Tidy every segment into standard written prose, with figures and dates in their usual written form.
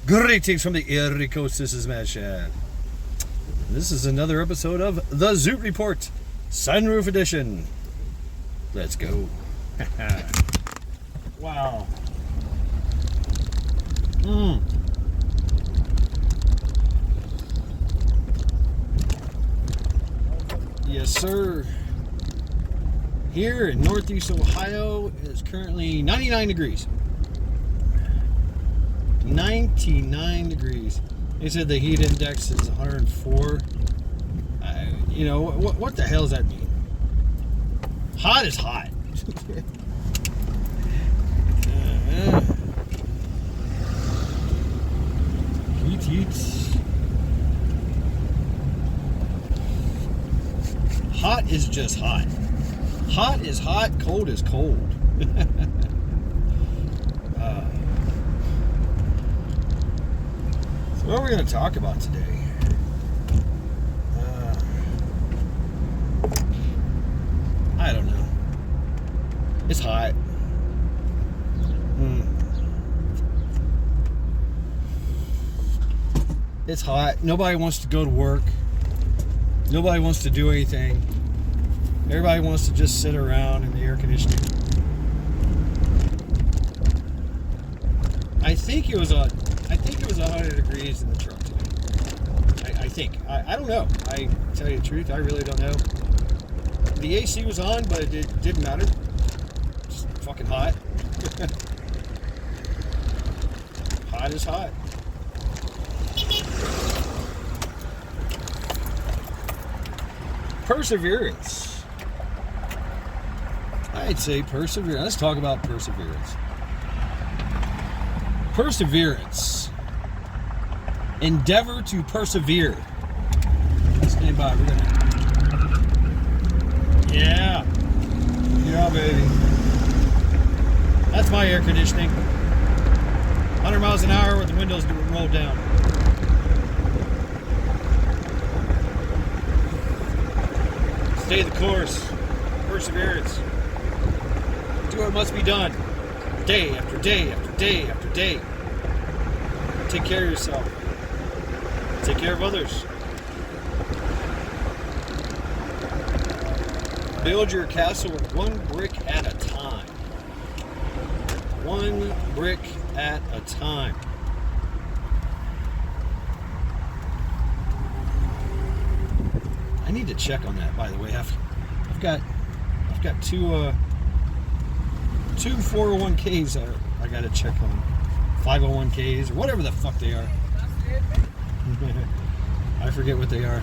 Greetings from the Erie Coast. This is Matt Shad. This is another episode of the Zoot Report, Sunroof Edition. Let's go. Wow. Yes, sir. Here in Northeast Ohio, it is currently 99 degrees. 99 degrees. They said the heat index is 104. You know, what the hell does that mean? Hot is hot. Heat. Hot is just hot. Hot is hot, cold is cold. So what are we going to talk about today? I don't know. It's hot. It's hot. Nobody wants to go to work. Nobody wants to do anything. Everybody wants to just sit around in the air conditioning. I think it was 100 degrees in the truck today. I think. I don't know. I tell you the truth, I really don't know. The AC was on, but it didn't matter. It's fucking hot. Hot is hot. Perseverance. I'd say perseverance. Let's talk about perseverance. Perseverance. Endeavor to persevere. Stand by. We're gonna... Yeah. Yeah, baby. That's my air conditioning. 100 miles an hour with the windows rolled down. Stay the course. Perseverance. Do what must be done. Day after day after day after day. Take care of yourself. Take care of others. Build your castle one brick at a time. One brick at a time. I need to check on that, by the way. I've got two 401ks I got to check on. 501ks or whatever the fuck they are. I forget what they are.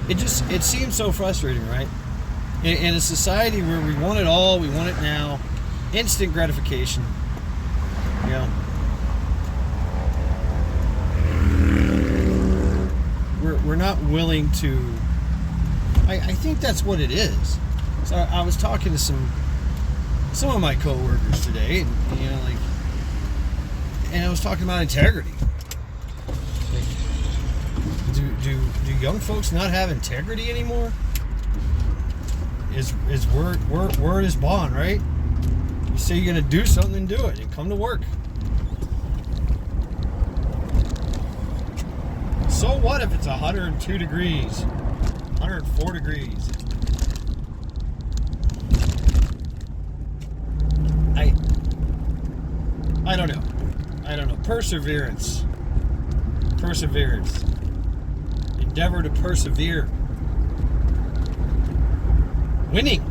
It seems so frustrating, right? In a society where we want it all, we want it now, instant gratification. You know, we're not willing to. I think that's what it is. So I was talking to some of my coworkers today, and you know, like, and I was talking about integrity. Like, do young folks not have integrity anymore? Is word is bond, right? You say you're gonna do something, and do it, and come to work. So what if it's 102 degrees, 104 degrees? I don't know. Perseverance. Endeavor to persevere. Winning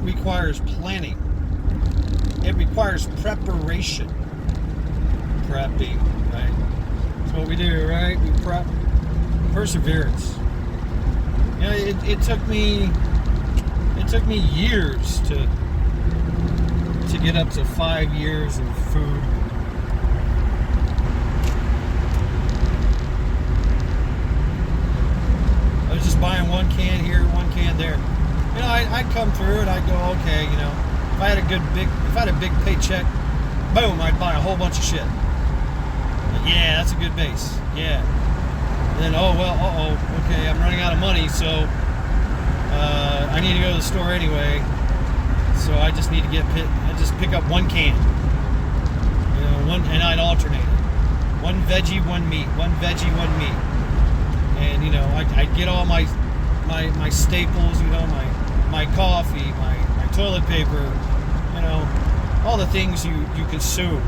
requires planning. It requires preparation. Prepping, right? That's what we do, right? We prep. Perseverance. You know, it took me years to get up to 5 years of food. I was just buying one can here, one can there. You know, I'd come through and I'd go, okay, you know, if I had a big paycheck, boom, I'd buy a whole bunch of shit. Yeah, that's a good base. Yeah. And then, okay, I'm running out of money, so I need to go to the store anyway, so I just need to I just pick up one can. You know, and I'd alternate it. One veggie, one meat. One veggie, one meat. And you know, I'd get all my staples. You know, my coffee, my toilet paper. You know, all the things you consume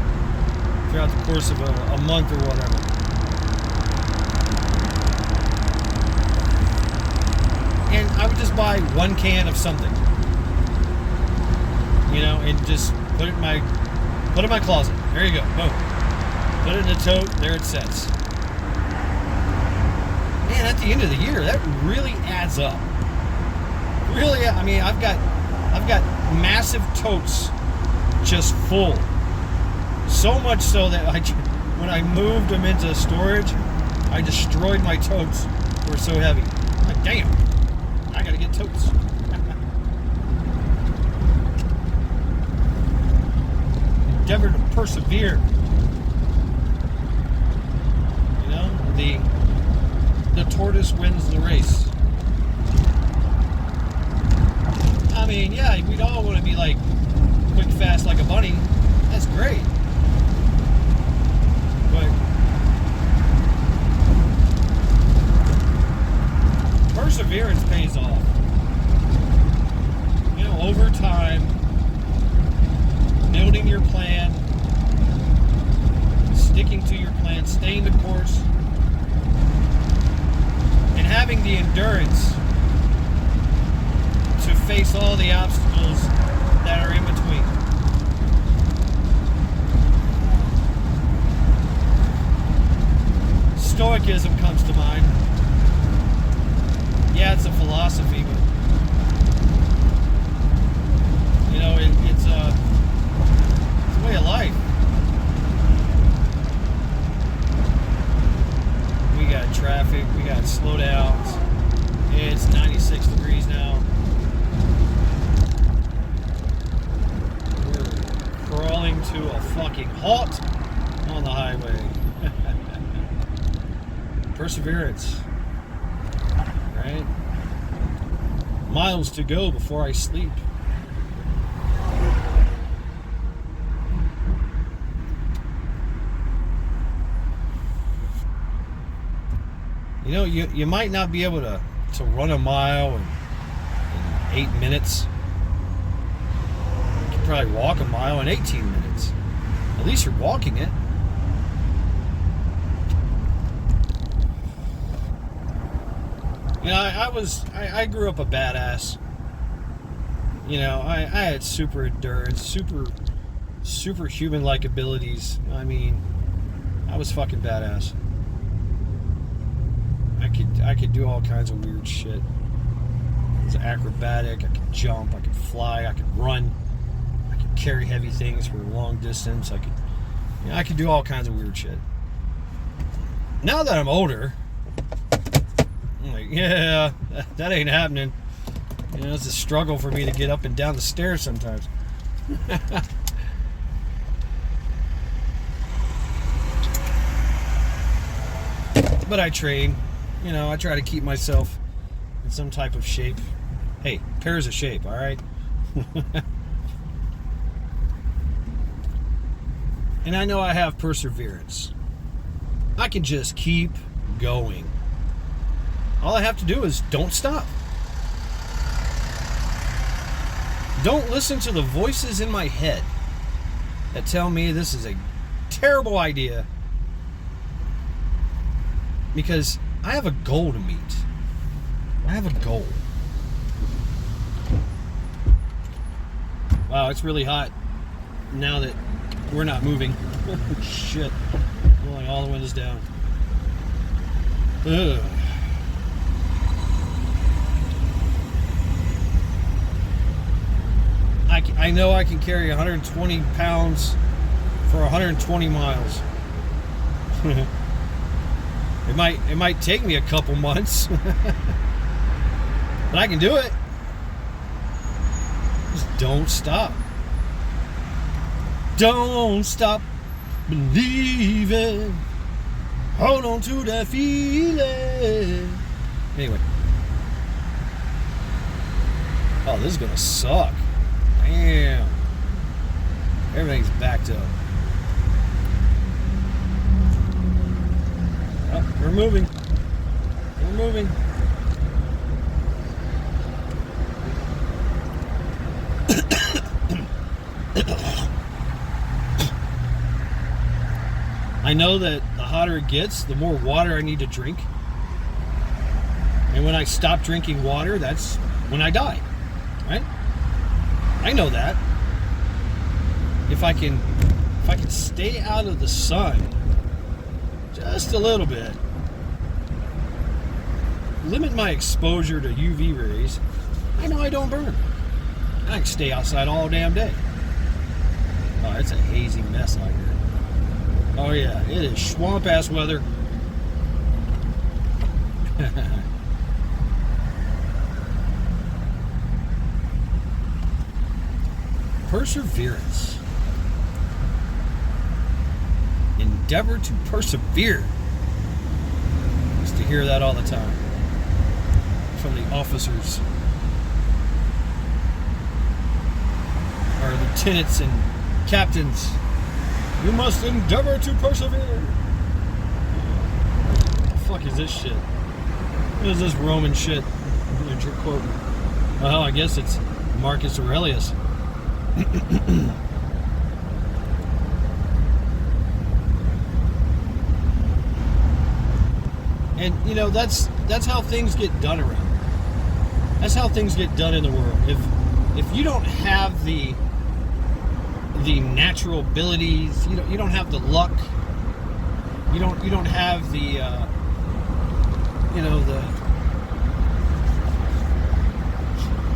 throughout the course of a month or whatever. And I would just buy one can of something, you know, and just put it in my closet. There you go. Boom. Put it in a tote. There it sits. Man, at the end of the year, that really adds up. Really, I mean, I've got massive totes just full. So much so that when I moved them into storage, I destroyed my totes. They were so heavy. I'm like, damn. I gotta get totes. Endeavor to persevere. You know, the tortoise wins the race. I mean, yeah, we'd all want to be like quick, fast like a bunny. That's great. But perseverance pays off. You know, over time, building your plan, sticking to your plan, staying the course, and having the endurance to face all the obstacles that are in between. Stoicism comes to mind. Yeah, it's a philosophy, but you know, it's a way of life. We got traffic, we got slowdowns. It's 96 degrees now. We're crawling to a fucking halt on the highway. Perseverance. Right? Miles to go before I sleep. You know, you might not be able to run a mile in 8 minutes. You could probably walk a mile in 18 minutes. At least you're walking it. You know, I grew up a badass. You know, I had super endurance, superhuman-like abilities. I mean, I was fucking badass. I could do all kinds of weird shit. I was acrobatic. I could jump. I could fly. I could run. I could carry heavy things for a long distance. I could do all kinds of weird shit. Now that I'm older, I'm like, yeah, that ain't happening. You know, it's a struggle for me to get up and down the stairs sometimes. But I train. You know, I try to keep myself in some type of shape. Hey, pairs of shape, all right? And I know I have perseverance. I can just keep going. All I have to do is don't stop. Don't listen to the voices in my head that tell me this is a terrible idea, because I have a goal to meet. I have a goal. Wow, it's really hot now that we're not moving. Shit. Rolling all the windows down. Ugh. I know I can carry 120 pounds for 120 miles. It might take me a couple months, but I can do it. Just don't stop. Don't stop believing. Hold on to that feeling. Anyway. Oh, this is gonna suck. Damn. Everything's backed up. Oh, we're moving. We're moving. I know that the hotter it gets, the more water I need to drink. And when I stop drinking water, that's when I die. Right? I know that. If I can stay out of the sun just a little bit, limit my exposure to UV rays, I know I don't burn. I can stay outside all damn day. Oh, it's a hazy mess out here. Oh yeah, it is swamp ass weather. Perseverance. Endeavor to persevere. I used to hear that all the time from the officers or lieutenants and captains. You must endeavor to persevere. What the fuck is this shit? What is this Roman shit that you're quoting? Well, I guess it's Marcus Aurelius. And you know, that's how things get done around here. That's how things get done in the world. If you don't have the natural abilities, you don't have the luck, you don't have the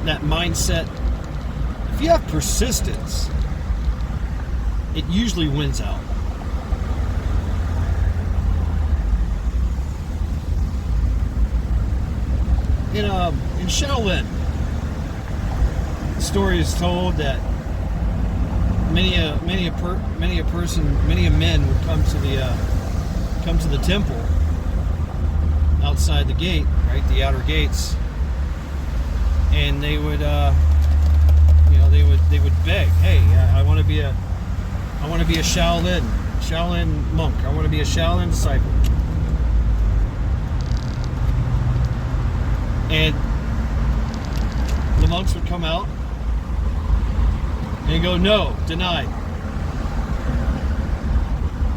that mindset. If you have persistence, it usually wins out. In Shaolin, the story is told that many a men would come to the temple outside the gate, right, the outer gates, and they would they would beg, hey, I want to be a Shaolin monk. I want to be a Shaolin disciple. And the monks would come out and go, no, denied.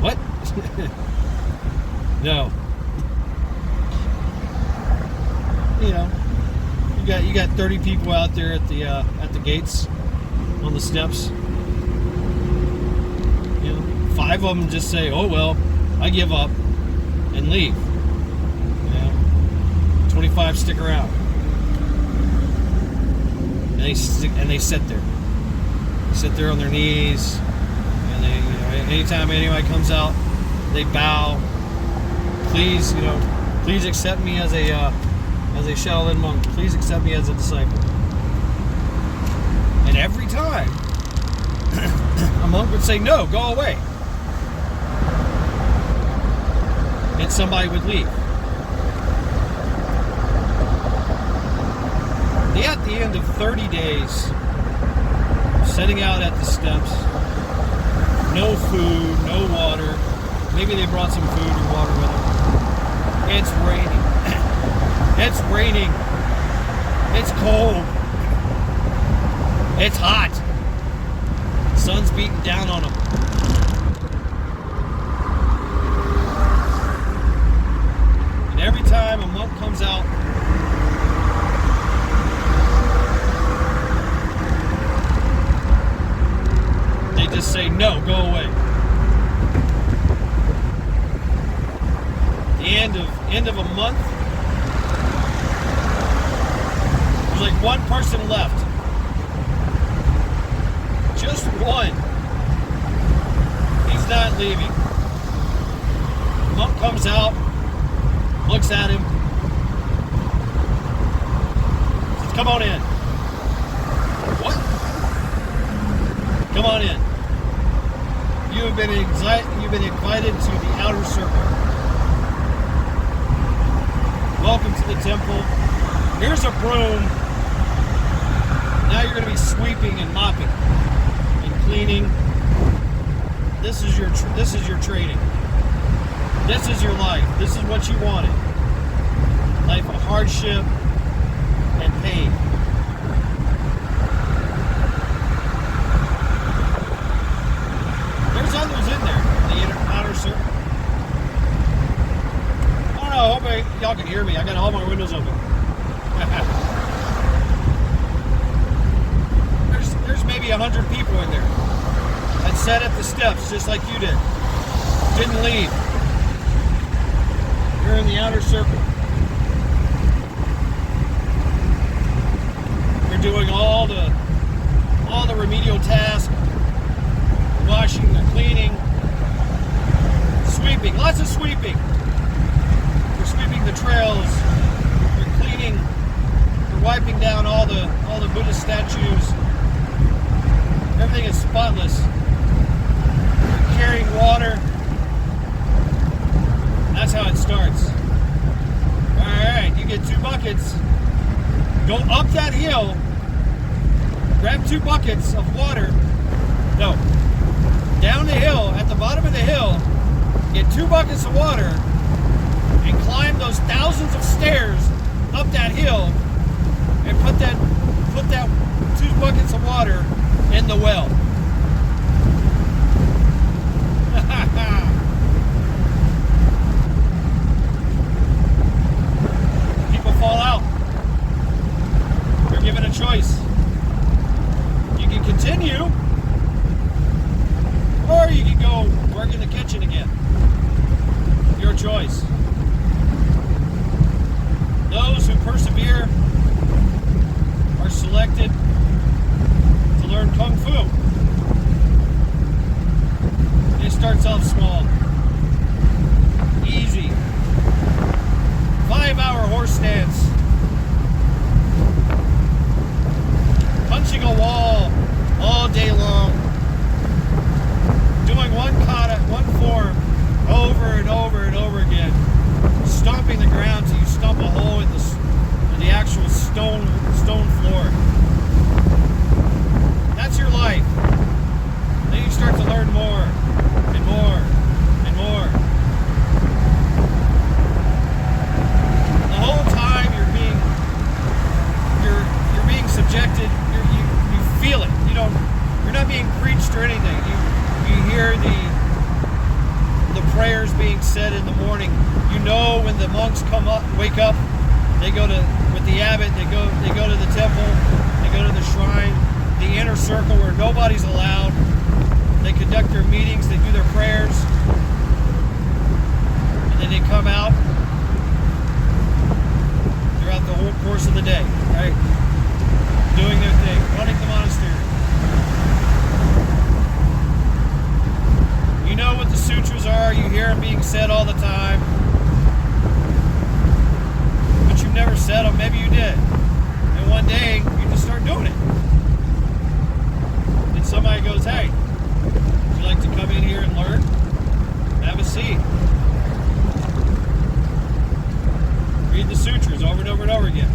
What? No. You got 30 people out there at the gates on the steps. 5 of them just say, oh well, I give up, and leave. 25 stick around, and they sit there. They sit there on their knees, and they, anytime anybody comes out, they bow. Please, please accept me as a Shaolin monk. Please accept me as a disciple. And every time, a monk would say, no, go away. And somebody would leave. At the end of 30 days, setting out at the steps, no food, no water. Maybe they brought some food and water with them. It's raining. It's raining. It's cold. It's hot. The sun's beating down on them. And every time a monk comes out, just say, no, go away. The end of a month, there's like one person left. Just one. He's not leaving. The monk comes out, looks at him, says, come on in. What? Come on in. You've been invited to the outer circle. Welcome to the temple. Here's a broom. Now you're going to be sweeping and mopping and cleaning. This is your training. This is your life. This is what you wanted. Life of hardship and pain. There's others in there, the outer circle. I don't know, I hope y'all can hear me. I got all my windows open. There's maybe 100 people in there that sat at the steps just like you did. Didn't leave. You're in the outer circle. You're doing all the remedial tasks, washing, the cleaning, sweeping, lots of sweeping. You're sweeping the trails. You're cleaning. You're wiping down all the Buddhist statues. Everything is spotless. You're carrying water. That's how it starts. Alright, you get 2 buckets. Go up that hill. Grab 2 buckets of water. No. Down the hill, at the bottom of the hill, get 2 buckets of water and climb those thousands of stairs up that hill and put that 2 buckets of water in the well. People fall out. You're given a choice. You can continue, or you can go work in the kitchen again. Your choice. Those who persevere are selected to learn Kung Fu. It starts off small. Easy. 5-hour horse stance. Punching a wall all day long. Doing one kata, one form, over and over and over again. Stomping the ground till you stomp a hole in the actual stone floor. That's your life. Then you start to learn more and more and more. The whole time you're being subjected. You feel it. You're not being preached or anything. You hear the prayers being said in the morning. You know when the monks wake up, they go with the abbot, they go to the temple, they go to the shrine, the inner circle where nobody's allowed. They conduct their meetings, they do their prayers, and then they come out throughout the whole course of the day, right? Doing their thing, running the monastery. You know what the sutras are, you hear them being said all the time. But you've never said them, maybe you did. And one day, you just start doing it. And somebody goes, hey, would you like to come in here and learn? Have a seat. Read the sutras over and over and over again.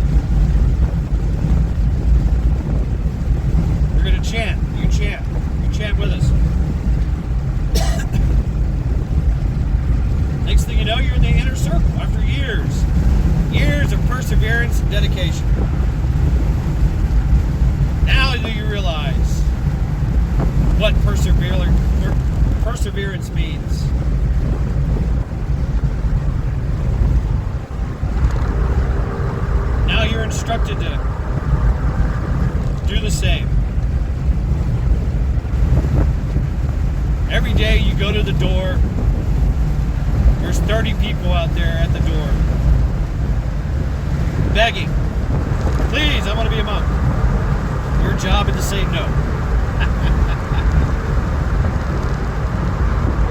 We're going to chant. You chant. You chant with us. Next thing you know, you're in the inner circle after years of perseverance and dedication. Now do you realize what perseverance means? Now you're instructed to do the same. Every day you go to the door. There's 30 people out there at the door begging, please, I want to be a monk. Your job is to say no.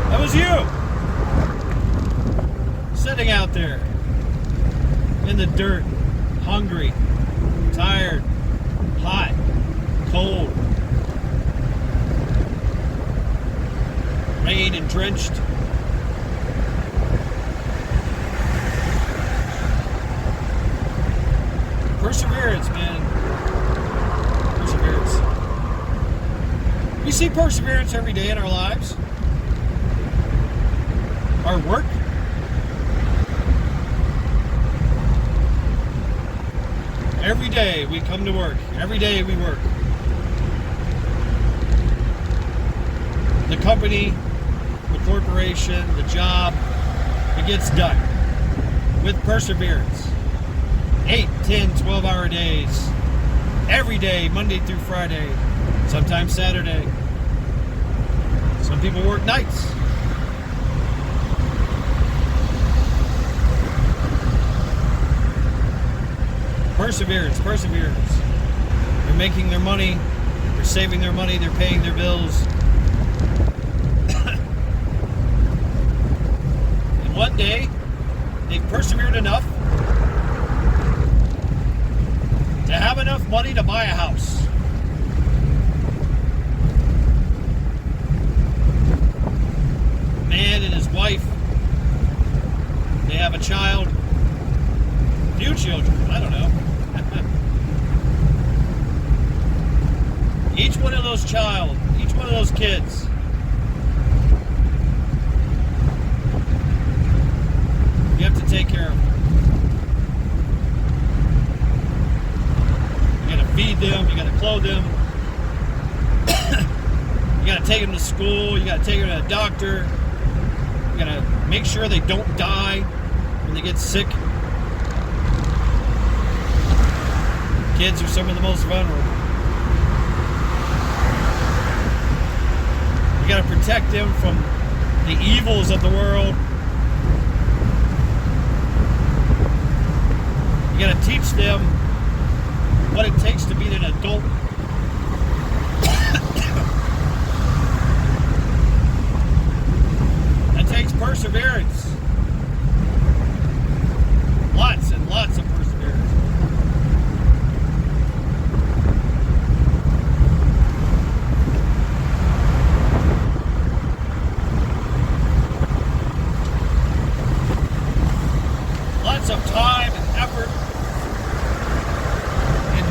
That was you sitting out there in the dirt, hungry, tired, hot, cold, rain and drenched. Perseverance, man. perseverance. We see perseverance every day in our lives. Our work. Every day we come to work. Every day we work. The company, the corporation, the job, it gets done with perseverance. 8, 10, 12-hour days. Every day, Monday through Friday. Sometimes Saturday. Some people work nights. Perseverance, perseverance. They're making their money. They're saving their money. They're paying their bills. And one day, they persevered enough to have enough money to buy a house. Man and his wife, they have a child, few children, I don't know. Each one of those kids you have to take care of them. You gotta feed them, you gotta clothe them, you gotta take them to school, you gotta take them to a doctor, you gotta make sure they don't die when they get sick. Kids are some of the most vulnerable. You got to protect them from the evils of the world. You got to teach them what it takes to be an adult. That takes perseverance. Lots and lots of perseverance. Of time and effort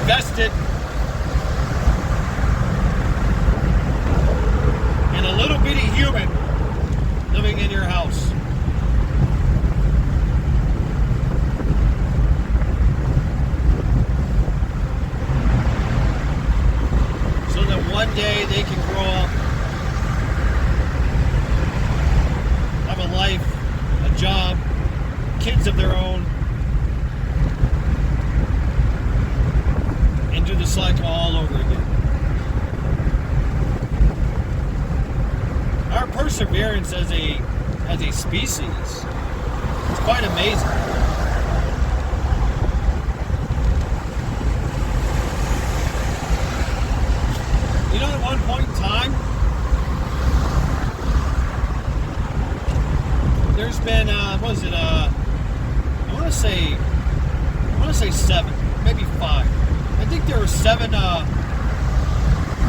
invested in a little bitty human living in your house. So that one day they can grow up, have a life, a job, kids of their own, and do the cycle all over again. Our perseverance as a species is quite amazing. You know, at one point in time, there's been I want to say 7, maybe 5. I think there were 7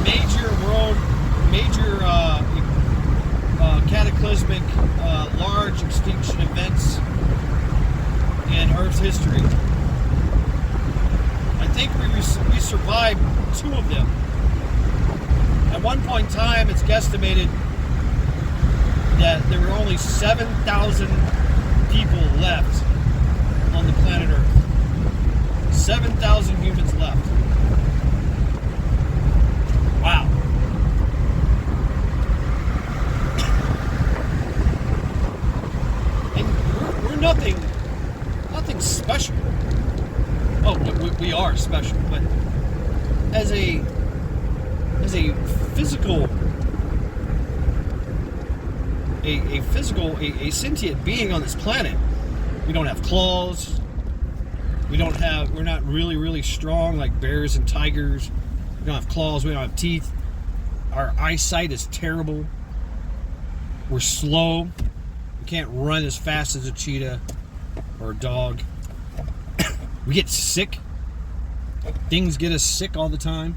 major cataclysmic large extinction events in Earth's history. I think we survived 2 of them. At one point in time, it's guesstimated that there were only 7,000 people left on the planet Earth. 7,000 humans left. Wow. And we're nothing special. Oh, we are special, but as a physical, a sentient being on this planet, we don't have claws. We're not really strong like bears and tigers. We don't have claws, we don't have teeth. Our eyesight is terrible. We're slow. We can't run as fast as a cheetah or a dog. We get sick. Things get us sick all the time.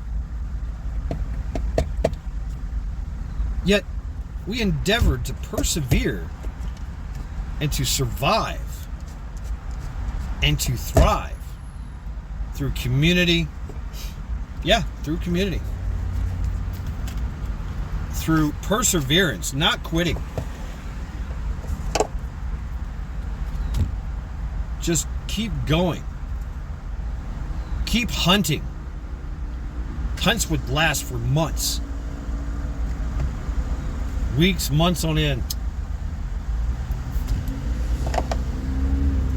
Yet, we endeavored to persevere and to survive and to thrive through community, Yeah, through community. Through perseverance, not quitting. Just keep going. Keep hunting. Hunts would last for months. Weeks, months on end.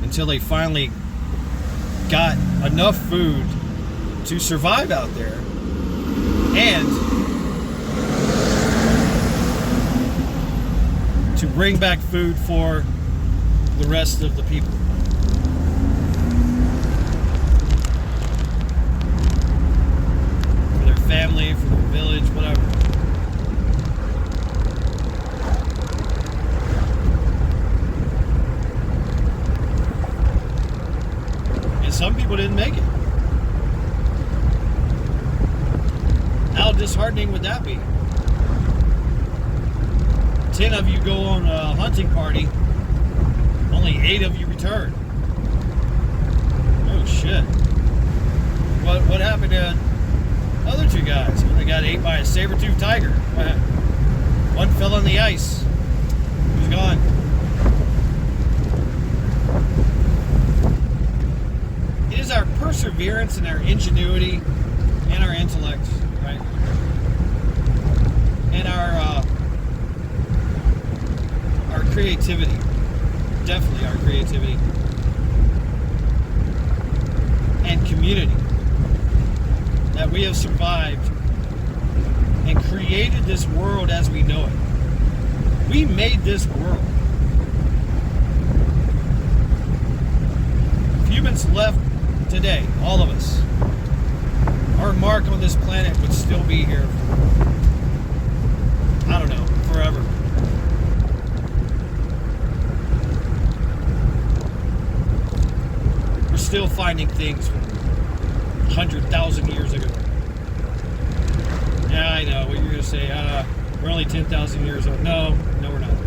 Until they finally got enough food to survive out there and to bring back food for the rest of the people. For their family, for their village, whatever. And some people didn't make it. How disheartening would that be? 10 of you go on a hunting party, only 8 of you return. Oh shit. What happened to the other 2 guys? They got ate by a saber-toothed tiger. One fell on the ice. He was gone. It is our perseverance and our ingenuity and our intellect, right? And our creativity, definitely our creativity, and community, that we have survived and created this world as we know it. We made this world. If humans left today, all of us, our mark on this planet would still be here for, I don't know, forever. We're still finding things from 100,000 years ago. Yeah, I know what you're going to say. We're only 10,000 years old. No, we're not.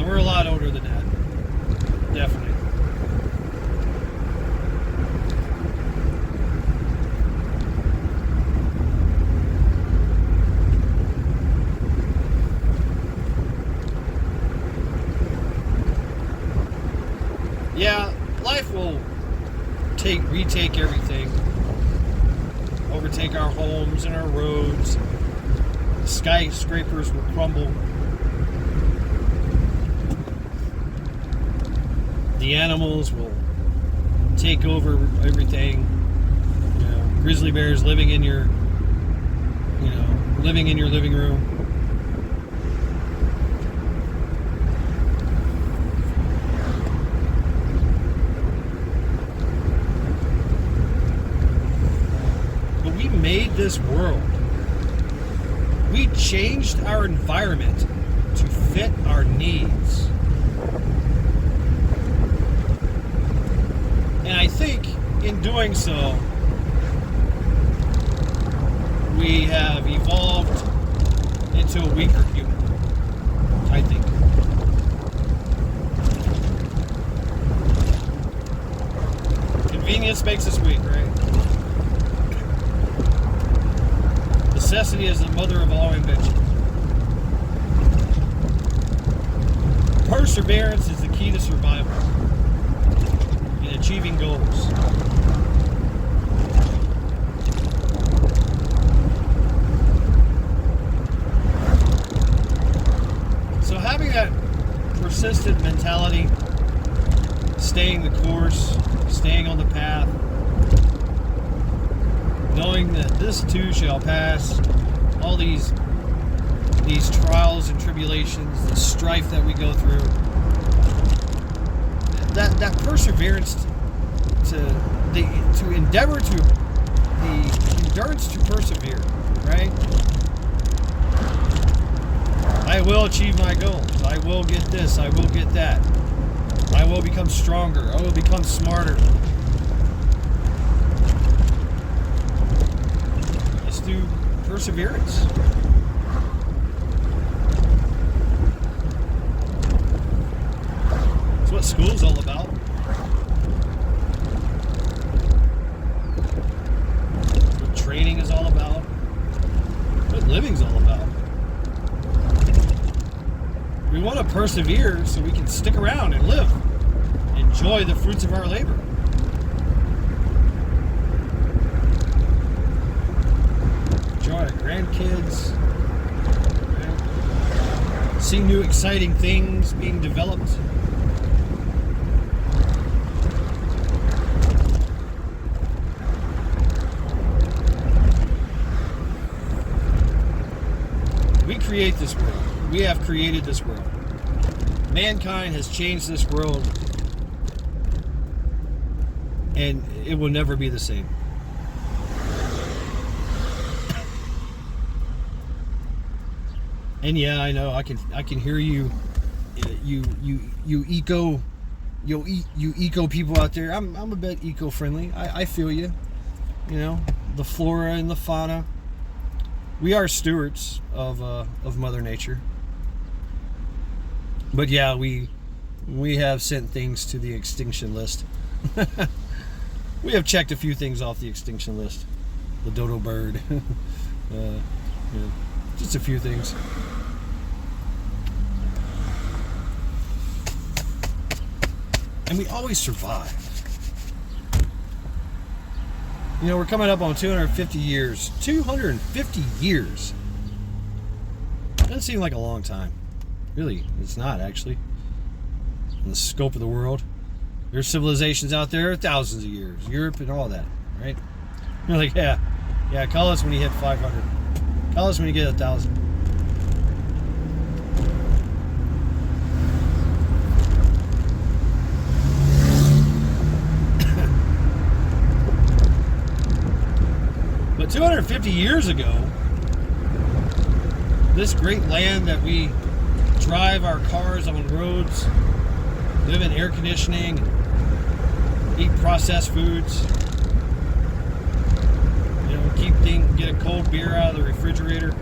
We're a lot older than that. Definitely. Yeah, life will retake everything. Overtake our homes and our roads. Skyscrapers will crumble. The animals will take over everything. You know, grizzly bears living in your living room. Made this world. We changed our environment to fit our needs. And I think in doing so, we have evolved into a weaker human. I think. Convenience makes us weak, right? Necessity is the mother of all invention. Perseverance is the key to survival and achieving goals. So having that persistent mentality, staying the course, staying on the path, knowing that this too shall pass, all these trials and tribulations, the strife that we go through, that perseverance to the endurance to persevere, right? I will achieve my goals. I will get this. I will get that. I will become stronger. I will become smarter. Do perseverance. That's what school's all about. living's all about. We want to persevere so we can stick around and live. Enjoy the fruits of our labor. Enjoy our grandkids. Right? See new exciting things being developed. We create this world. We have created this world. Mankind has changed this world, and it will never be the same. And yeah, I know I can hear you eco people out there. I'm a bit eco-friendly. I feel you. You know, the flora and the fauna. We are stewards of Mother Nature. But yeah, we have sent things to the extinction list. We have checked a few things off the extinction list. The dodo bird. Just a few things. And we always survive. You know, we're coming up on 250 years. 250 years. Doesn't seem like a long time. Really, it's not actually. In the scope of the world. There's civilizations out there thousands of years. Europe and all that, right? You're like, yeah, call us when you hit 500. Call us when you get 1,000. But 250 years ago, this great land that we drive our cars on roads, live in air conditioning, eat processed foods, you know, get a cold beer out of the refrigerator.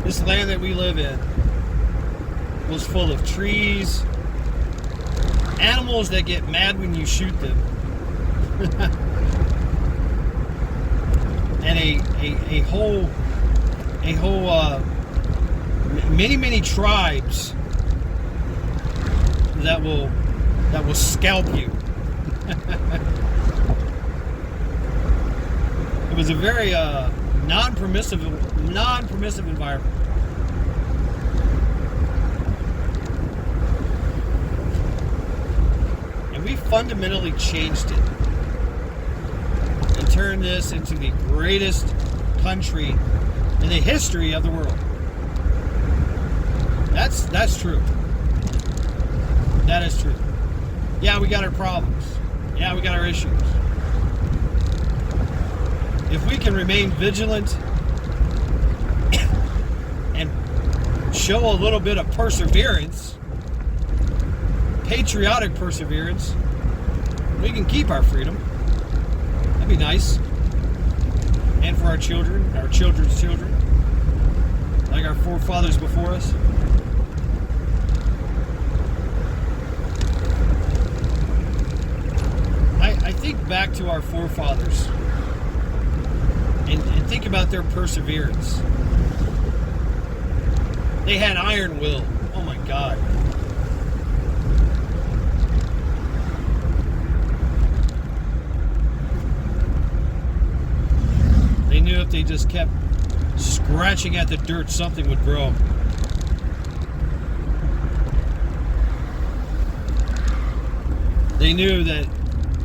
This land that we live in was full of trees, animals that get mad when you shoot them, and a whole many tribes that will scalp you. It was a very non-permissive environment. And we fundamentally changed it and turned this into the greatest country in the history of the world. That's true. That is true. Yeah, we got our problems. Yeah, we got our issues. If we can remain vigilant and show a little bit of perseverance, patriotic perseverance, we can keep our freedom. That'd be nice. And for our children, our children's children, like our forefathers before us. I think back to our forefathers and think about their perseverance. They had iron will. Oh my God. They knew if they just kept scratching at the dirt, something would grow. They knew that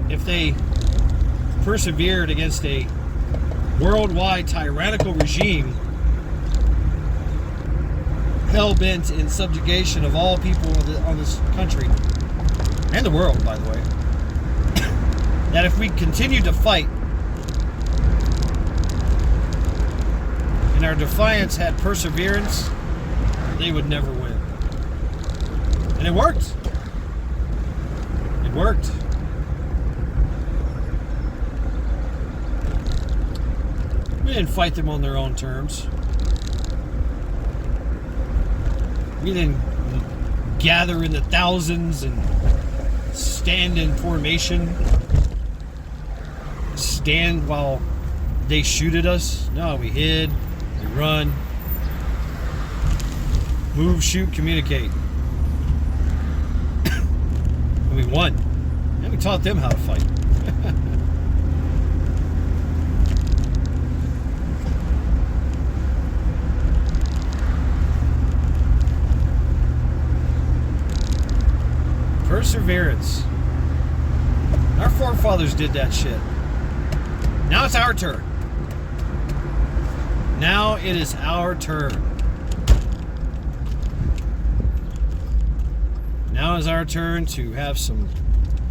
if they persevered against a worldwide tyrannical regime hell-bent in subjugation of all people on this country and the world, by the way, that if we continued to fight and our defiance had perseverance, they would never win. And it worked. It worked. We didn't fight them on their own terms. We didn't gather in the thousands and stand in formation. Stand while they shoot at us. No, we hid, we run, Move, shoot, communicate. And we won. And we taught them how to fight. Perseverance. Our forefathers did that shit. Now it's our turn. Now it is our turn. Now is our turn to have some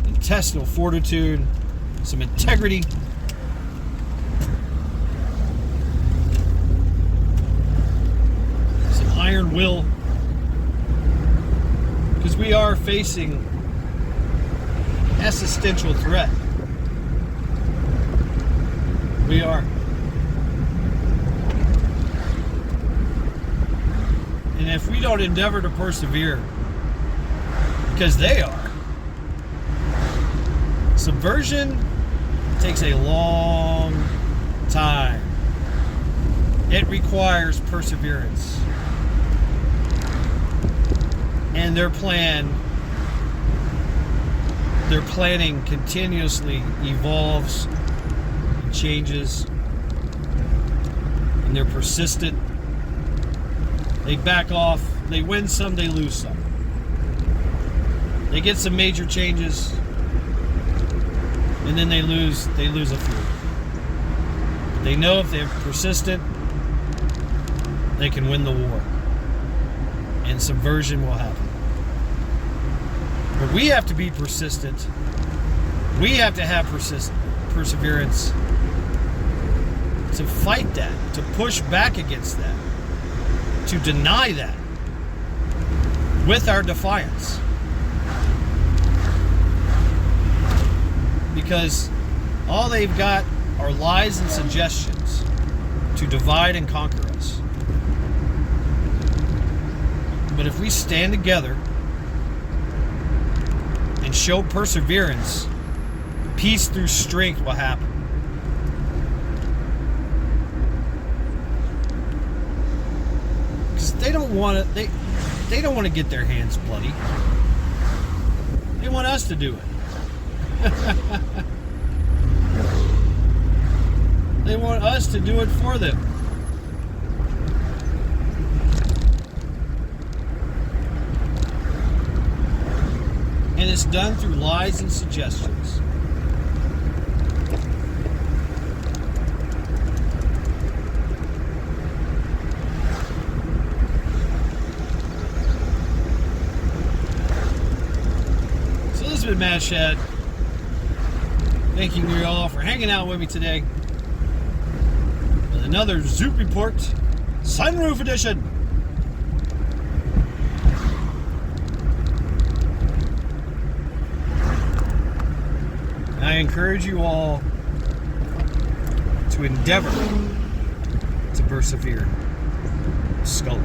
intestinal fortitude, some integrity, some iron will, because we are facing existential threat. We are. And if we don't endeavor to persevere, because they are, subversion takes a long time. It requires perseverance. And their planning continuously evolves and changes, and they're persistent. They back off, they win some, they lose some. They get some major changes, and then they lose a few. But they know if they're persistent, they can win the war, and subversion will happen. But we have to be persistent. We have to have perseverance to fight that, to push back against that, to deny that with our defiance. Because all they've got are lies and suggestions to divide and conquer us. But if we stand together and show perseverance, peace through strength will happen. Because they don't want to. They don't want to get their hands bloody. They want us to do it. They want us to do it for them. And it's done through lies and suggestions. So this has been Mad Shad. Thanking you all for hanging out with me today with another Zoot Report Sunroof Edition. I encourage you all to endeavor to persevere. Skull.